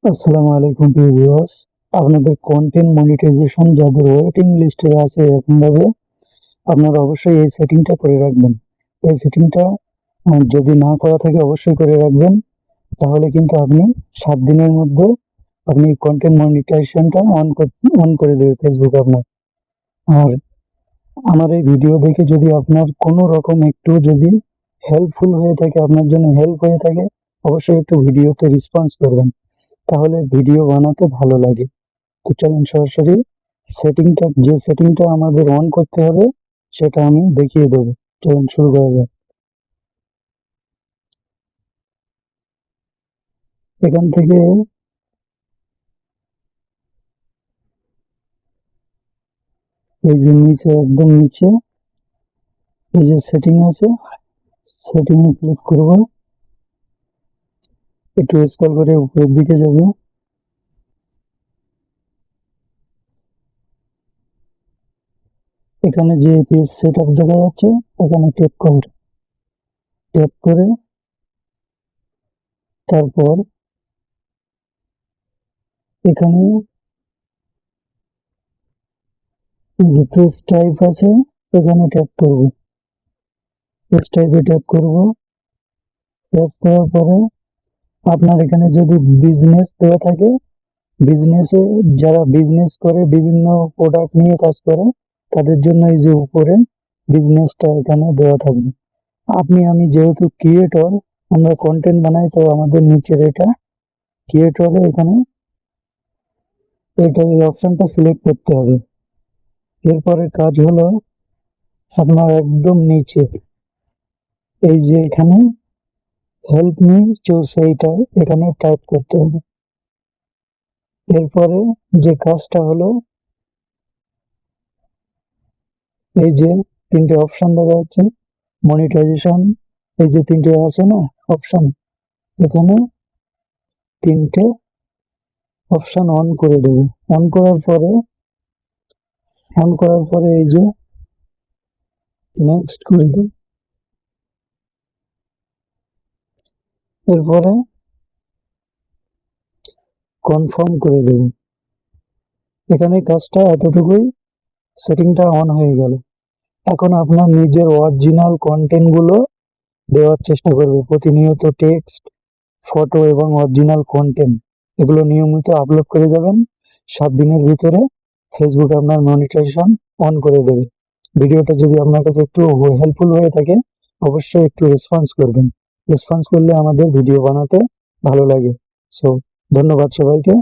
আসসালামু আলাইকুম প্রিয় ভিউয়ার্স। আপনাদের কন্টেন্ট মনিটাইজেশন যাদের ওয়েটিং লিস্টে আছে এরকমভাবে আপনারা অবশ্যই এই সেটিংটা করে রাখবেন। এই সেটিংটা যদি না করা থাকে অবশ্যই করে রাখবেন। তাহলে কিন্তু আপনি 7 দিনের মধ্যে আপনি কন্টেন্ট মনিটাইজেশনটা অন করে দেবে ফেসবুক আপনার। আর আমার এই ভিডিও দেখে যদি আপনার কোনো রকম একটু যদি হেল্পফুল হয়ে থাকে, আপনার জন্য হেল্প হয়ে থাকে, অবশ্যই একটু ভিডিওতে রেসপন্স করবেন। তাহলে ভিডিও বানাতে ভালো লাগে। তো চলুন সরাসরি যে সেটিংটা আমাদের অন করতে হবে সেটা আমি দেখিয়ে দেবো। চলুন শুরু করা যাক। এখান থেকে এই যে নিচে একদম নিচে এই যে সেটিং আছে, সেটিং এ ক্লিক করব। একটু স্ক্রল করে উপরের দিকে যাব। এখানে যে পেজ সেটআপ দেখা যাচ্ছে এখানে ট্যাপ করে তারপর এখানে এই যে পেজ টাইপ আছে এখানে ট্যাপ করব। পেজ টাইপে ট্যাপ করব। ট্যাপ করার পরে আপনার এখানে যদি বিজনেস দেওয়া থাকে, বিজনেসে যারা বিজনেস করে বিভিন্ন প্রোডাক্ট নিয়ে কাজ করে তাদের জন্য এই যে উপরে বিজনেসটা এখানে দেওয়া থাকবে। আমি যেহেতু ক্রিয়েটর, আমরা কন্টেন্ট বানাই, তো আমাদের নিচের এটা ক্রিয়েটরে এখানে এই অপশনটা সিলেক্ট করতে হবে। এরপরে কাজ হলো আপনার একদম নিচে এই যে এখানে হেল্প মি চুজ এইটা এখানে টাইপ করতে হবে। এরপরে যে কাজটা হলো এই যে তিনটে অপশন দেখা যাচ্ছে মনিটাইজেশন, এই যে তিনটে আছে না অপশন, এখানে তিনটে অপশন অন করে দেবে। অন করার পরে এই যে নেক্সট করে দেবে। এরপরে কনফার্ম করে দেবে। এখানে কাজটা এতটুকুই, সেটিংটা অন হয়ে গেল। এখন আপনার নিজের অরিজিনাল কন্টেন্ট গুলো দেওয়ার চেষ্টা করবে। প্রতিনিয়ত টেক্সট, ফটো এবং অরিজিনাল কন্টেন্ট এগুলো নিয়মিত আপলোড করে যাবেন। 7 দিনের ভিতরে ফেসবুক আপনার মনিটাইজেশন অন করে দেবে। ভিডিওটা যদি আপনার কাছে একটু হেল্পফুল হয়ে থাকে অবশ্যই একটু রেসপন্স করবেন। রেসপন্স করলে আমাদের ভিডিও বানাতে ভালো লাগে। সো ধন্যবাদ সবাইকে।